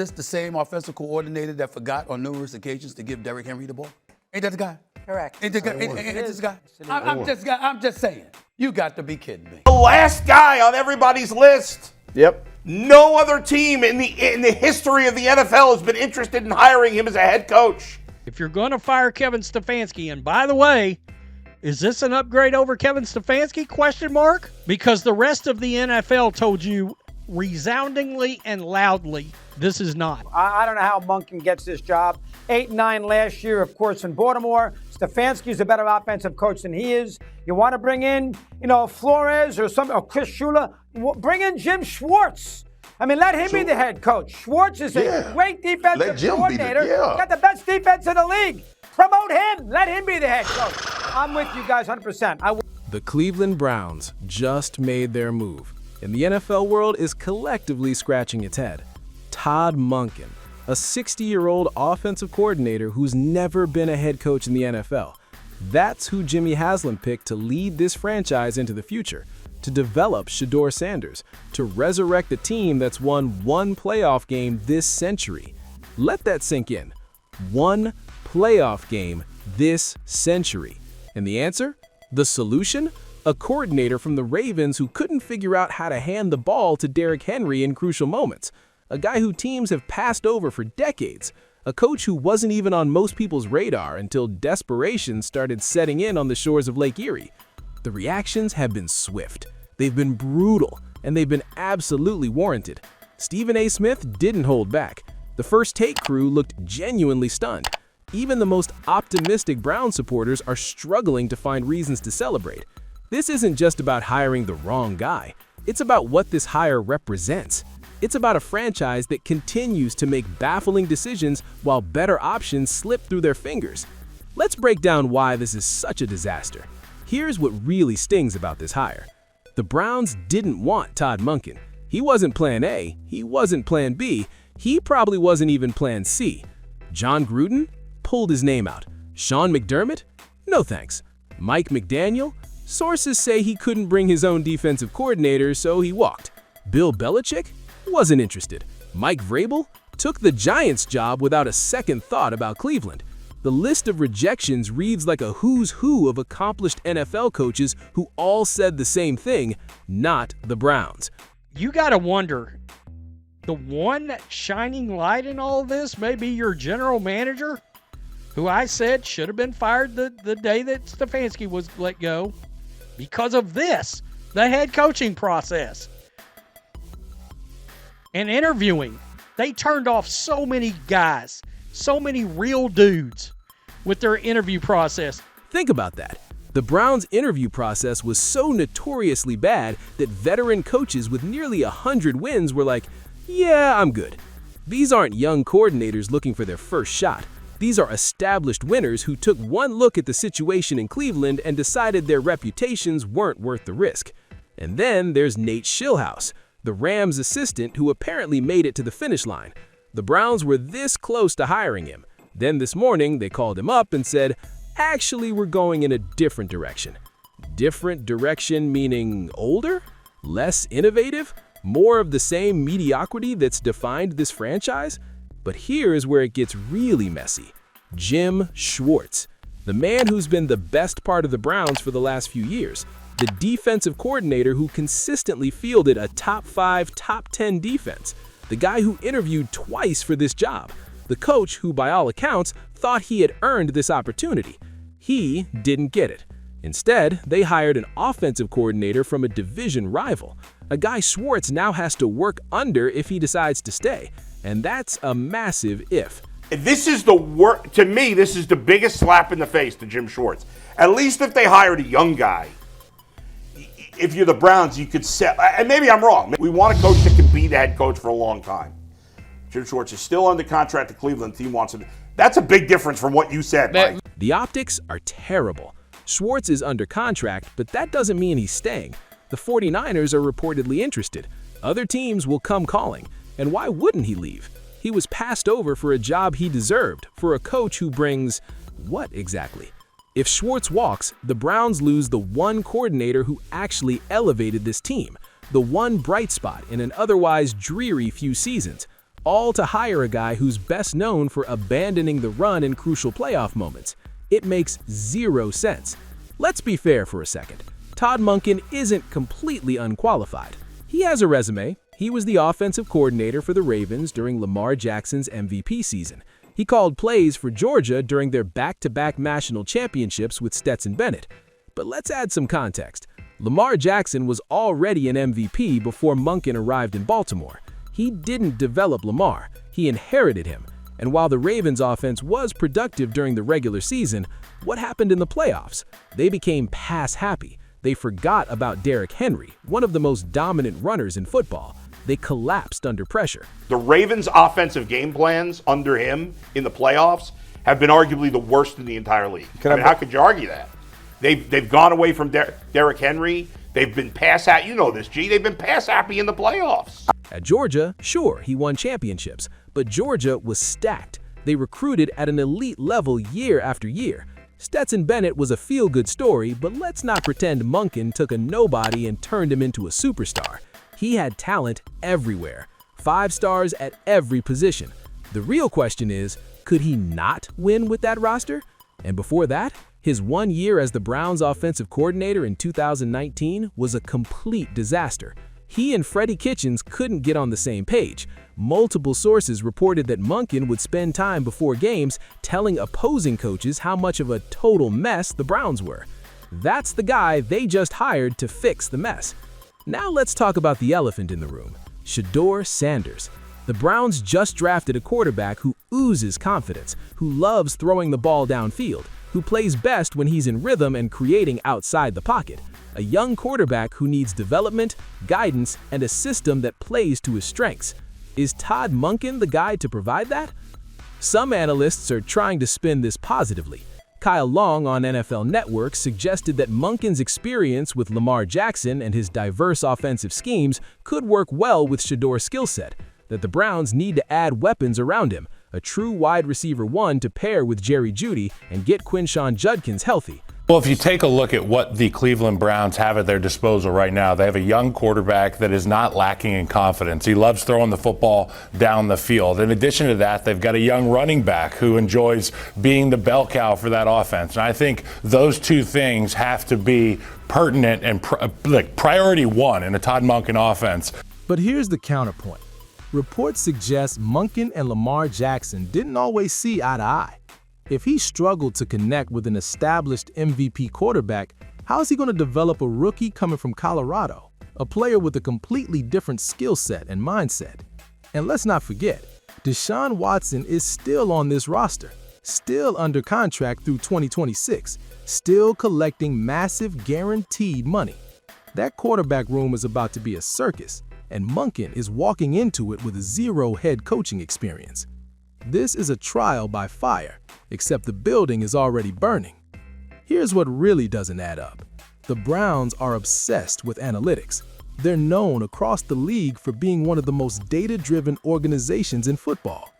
this the same offensive coordinator that forgot on numerous occasions to give Derrick Henry the ball? Ain't that the guy? Correct. Ain't this guy? I'm just saying. You got to be kidding me. The last guy on everybody's list. Yep. No other team in the history of the NFL has been interested in hiring him as a head coach. If you're going to fire Kevin Stefanski, and by the way, is this an upgrade over Kevin Stefanski? Question mark? Because the rest of the NFL told you resoundingly and loudly this is not. I don't know how Monkin gets this job. 8-9 last year, of course, in Baltimore. Stefanski's a better offensive coach than he is. You want to bring in, Flores or Chris Shula? Bring in Jim Schwartz. I mean, let him be the head coach. Schwartz is a great defensive coordinator. He's got the best defense in the league. Promote him. Let him be the head coach. I'm with you guys 100%. The Cleveland Browns just made their move, and the NFL world is collectively scratching its head. Todd Monken, a 60-year-old offensive coordinator who's never been a head coach in the NFL. That's who Jimmy Haslam picked to lead this franchise into the future, to develop Shedeur Sanders, to resurrect a team that's won one playoff game this century. Let that sink in. One playoff game this century. And the answer? The solution? A coordinator from the Ravens who couldn't figure out how to hand the ball to Derrick Henry in crucial moments. A guy who teams have passed over for decades. A coach who wasn't even on most people's radar until desperation started setting in on the shores of Lake Erie. The reactions have been swift. They've been brutal, and they've been absolutely warranted. Stephen A. Smith didn't hold back. The First Take crew looked genuinely stunned. Even the most optimistic Brown supporters are struggling to find reasons to celebrate. This isn't just about hiring the wrong guy. It's about what this hire represents. It's about a franchise that continues to make baffling decisions while better options slip through their fingers. Let's break down why this is such a disaster. Here's what really stings about this hire. The Browns didn't want Todd Monken. He wasn't plan A, he wasn't plan B, he probably wasn't even plan C. John Gruden? Pulled his name out. Sean McDermott? No thanks. Mike McDaniel? Sources say he couldn't bring his own defensive coordinator, so he walked. Bill Belichick? Wasn't interested. Mike Vrabel? Took the Giants job without a second thought about Cleveland. The list of rejections reads like a who's who of accomplished NFL coaches who all said the same thing, not the Browns. You got to wonder, the one shining light in all of this may be your general manager, who I said should have been fired the day that Stefanski was let go because of this, the head coaching process. And interviewing. They turned off so many guys, so many real dudes with their interview process. Think about that. The Browns' interview process was so notoriously bad that veteran coaches with nearly 100 wins were like, yeah, I'm good. These aren't young coordinators looking for their first shot. These are established winners who took one look at the situation in Cleveland and decided their reputations weren't worth the risk. And then there's Nate Schillhouse, the Rams assistant who apparently made it to the finish line. The Browns were this close to hiring him. Then this morning, they called him up and said, actually, we're going in a different direction. Different direction meaning older? Less innovative? More of the same mediocrity that's defined this franchise? But here's where it gets really messy. Jim Schwartz, the man who's been the best part of the Browns for the last few years. The defensive coordinator who consistently fielded a top 5, top 10 defense. The guy who interviewed twice for this job. The coach who, by all accounts, thought he had earned this opportunity. He didn't get it. Instead, they hired an offensive coordinator from a division rival. A guy Schwartz now has to work under if he decides to stay. And that's a massive if. This is to me, this is the biggest slap in the face to Jim Schwartz. At least if they hired a young guy. If you're the Browns, you could set, and maybe I'm wrong. We want a coach that can be the head coach for a long time. Jim Schwartz is still under contract to Cleveland. The team wants him. That's a big difference from what you said, Mike. The optics are terrible. Schwartz is under contract, but that doesn't mean he's staying. The 49ers are reportedly interested. Other teams will come calling. And why wouldn't he leave? He was passed over for a job he deserved, for a coach who brings what exactly? If Schwartz walks, the Browns lose the one coordinator who actually elevated this team, the one bright spot in an otherwise dreary few seasons. all to hire a guy who's best known for abandoning the run in crucial playoff moments. It makes zero sense. Let's be fair for a second. Todd Monken isn't completely unqualified. He has a resume. He was the offensive coordinator for the Ravens during Lamar Jackson's MVP season. He called plays for Georgia during their back-to-back national championships with Stetson Bennett. But let's add some context. Lamar Jackson was already an MVP before Monken arrived in Baltimore. He didn't develop Lamar, he inherited him. And while the Ravens' offense was productive during the regular season, what happened in the playoffs? They became pass-happy. They forgot about Derrick Henry, one of the most dominant runners in football. They collapsed under pressure. The Ravens' offensive game plans under him in the playoffs have been arguably the worst in the entire league. How could you argue that? They've gone away from Derrick Henry. They've been pass-happy. You know this, G. They've been pass-happy in the playoffs. At Georgia, sure, he won championships, but Georgia was stacked. They recruited at an elite level year after year. Stetson Bennett was a feel-good story, but let's not pretend Monken took a nobody and turned him into a superstar. He had talent everywhere, 5 stars at every position. The real question is, could he not win with that roster? And before that, his 1 year as the Browns' offensive coordinator in 2019 was a complete disaster. He and Freddie Kitchens couldn't get on the same page. Multiple sources reported that Monken would spend time before games telling opposing coaches how much of a total mess the Browns were. That's the guy they just hired to fix the mess. Now let's talk about the elephant in the room, Shedeur Sanders. The Browns just drafted a quarterback who oozes confidence, who loves throwing the ball downfield, who plays best when he's in rhythm and creating outside the pocket. A young quarterback who needs development, guidance, and a system that plays to his strengths. Is Todd Monken the guy to provide that? Some analysts are trying to spin this positively. Kyle Long on NFL Network suggested that Monken's experience with Lamar Jackson and his diverse offensive schemes could work well with Shadore's skill set, that the Browns need to add weapons around him, a true wide receiver 1 to pair with Jerry Jeudy and get Quinshon Judkins healthy. Well, if you take a look at what the Cleveland Browns have at their disposal right now, they have a young quarterback that is not lacking in confidence. He loves throwing the football down the field. In addition to that, they've got a young running back who enjoys being the bell cow for that offense. And I think those two things have to be pertinent and priority 1 in a Todd Monken offense. But here's the counterpoint. Reports suggest Monken and Lamar Jackson didn't always see eye to eye. If he struggled to connect with an established MVP quarterback, how is he going to develop a rookie coming from Colorado, a player with a completely different skill set and mindset? And let's not forget, Deshaun Watson is still on this roster, still under contract through 2026, still collecting massive guaranteed money. That quarterback room is about to be a circus, and Monken is walking into it with 0 head coaching experience. This is a trial by fire, except the building is already burning. Here's what really doesn't add up. The Browns are obsessed with analytics. They're known across the league for being one of the most data-driven organizations in football.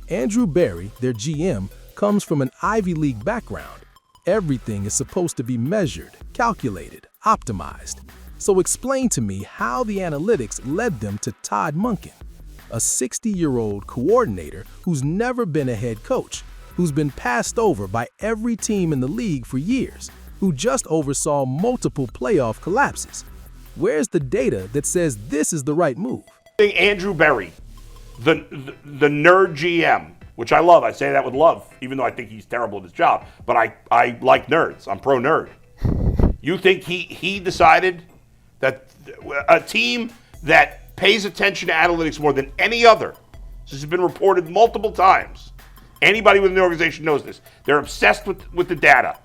Andrew Berry, their GM, comes from an Ivy League background. Everything is supposed to be measured, calculated, optimized. So explain to me how the analytics led them to Todd Monken, a 60-year-old coordinator who's never been a head coach, who's been passed over by every team in the league for years, who just oversaw multiple playoff collapses. Where's the data that says this is the right move? Andrew Berry, the nerd GM, which I love. I say that with love, even though I think he's terrible at his job. But I like nerds. I'm pro-nerd. You think he decided that a team that pays attention to analytics more than any other, this has been reported multiple times, anybody within the organization knows this, they're obsessed with the data.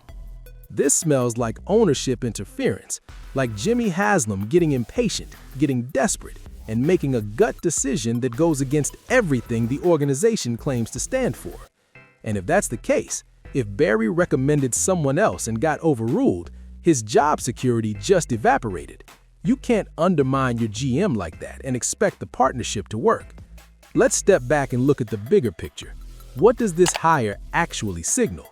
This smells like ownership interference, like Jimmy Haslam getting impatient, getting desperate, and making a gut decision that goes against everything the organization claims to stand for. And if that's the case, if Berry recommended someone else and got overruled, his job security just evaporated. You can't undermine your GM like that and expect the partnership to work. Let's step back and look at the bigger picture. What does this hire actually signal?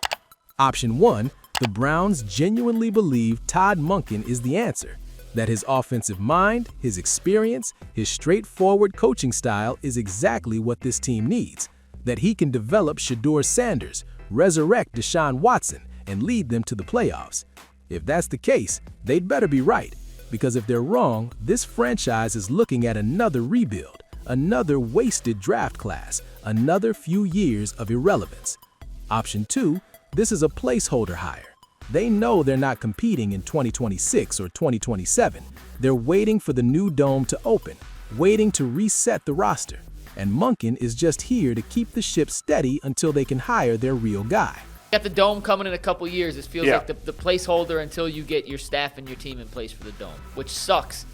Option 1, the Browns genuinely believe Todd Monken is the answer. that his offensive mind, his experience, his straightforward coaching style is exactly what this team needs, that he can develop Shedeur Sanders, resurrect Deshaun Watson, and lead them to the playoffs. If that's the case, they'd better be right, because if they're wrong, this franchise is looking at another rebuild, another wasted draft class, another few years of irrelevance. Option 2, this is a placeholder hire. They know they're not competing in 2026 or 2027. They're waiting for the new dome to open, waiting to reset the roster. And Monkin is just here to keep the ship steady until they can hire their real guy. Got the dome coming in a couple years. It feels Yeah. like the placeholder until you get your staff and your team in place for the dome, which sucks.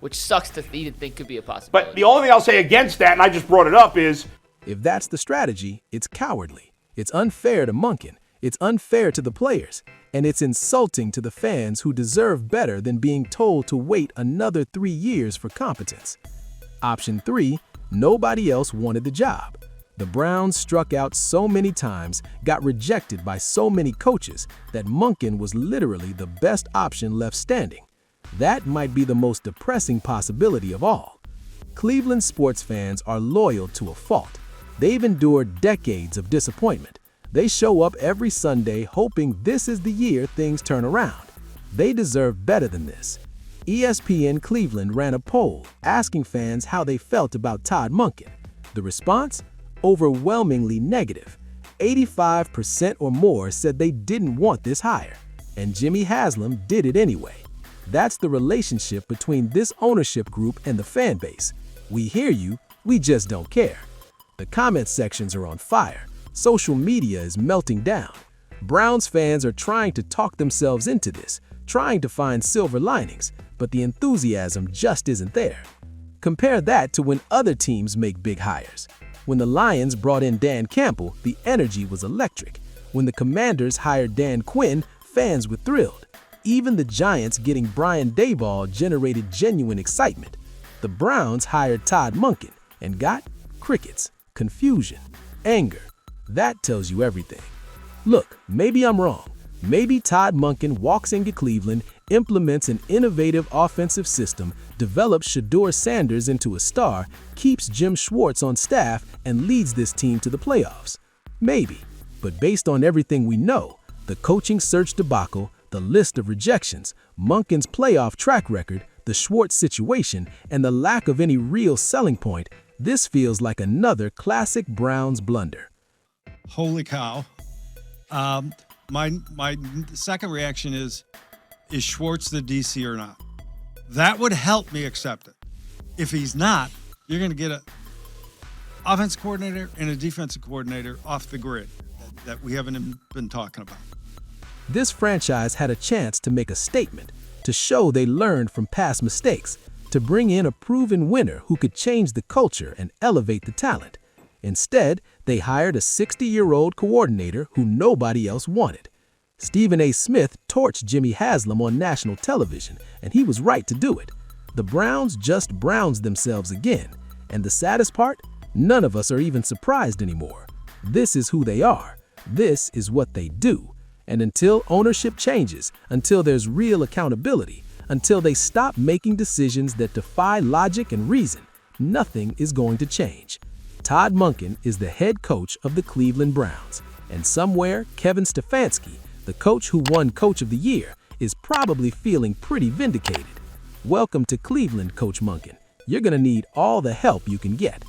Which sucks to even think could be a possibility. But the only thing I'll say against that, and I just brought it up, is If that's the strategy, it's cowardly. It's unfair to Monkin. It's unfair to the players. And it's insulting to the fans who deserve better than being told to wait another 3 years for competence. Option 3, nobody else wanted the job. The Browns struck out so many times, got rejected by so many coaches, that Monkin was literally the best option left standing. That might be the most depressing possibility of all. Cleveland sports fans are loyal to a fault. They've endured decades of disappointment. They show up every Sunday hoping this is the year things turn around. They deserve better than this. ESPN Cleveland ran a poll asking fans how they felt about Todd Monken. The response? Overwhelmingly negative. 85% or more said they didn't want this hire. And Jimmy Haslam did it anyway. That's the relationship between this ownership group and the fan base. We hear you, we just don't care. The comment sections are on fire. Social media is melting down. Browns fans are trying to talk themselves into this, trying to find silver linings, but the enthusiasm just isn't there. Compare that to when other teams make big hires. When the Lions brought in Dan Campbell, the energy was electric. When the Commanders hired Dan Quinn, fans were thrilled. Even the Giants getting Brian Daboll generated genuine excitement. The Browns hired Todd Monken and got crickets, confusion, anger. That tells you everything. Look, maybe I'm wrong. Maybe Todd Monken walks into Cleveland, implements an innovative offensive system, develops Shedeur Sanders into a star, keeps Jim Schwartz on staff, and leads this team to the playoffs. Maybe. But based on everything we know, the coaching search debacle, the list of rejections, Monken's playoff track record, the Schwartz situation, and the lack of any real selling point, this feels like another classic Browns blunder. Holy cow. My second reaction is Schwartz the DC or not? That would help me accept it. If he's not, you're going to get an offensive coordinator and a defensive coordinator off the grid that we haven't been talking about. This franchise had a chance to make a statement, to show they learned from past mistakes, to bring in a proven winner who could change the culture and elevate the talent. Instead, they hired a 60-year-old coordinator who nobody else wanted. Stephen A. Smith torched Jimmy Haslam on national television, and he was right to do it. The Browns just Browns themselves again. And the saddest part? None of us are even surprised anymore. This is who they are. This is what they do. And until ownership changes, until there's real accountability, until they stop making decisions that defy logic and reason, nothing is going to change. Todd Monken is the head coach of the Cleveland Browns, and somewhere Kevin Stefanski, the coach who won Coach of the Year, is probably feeling pretty vindicated. Welcome to Cleveland, Coach Monken. You're going to need all the help you can get.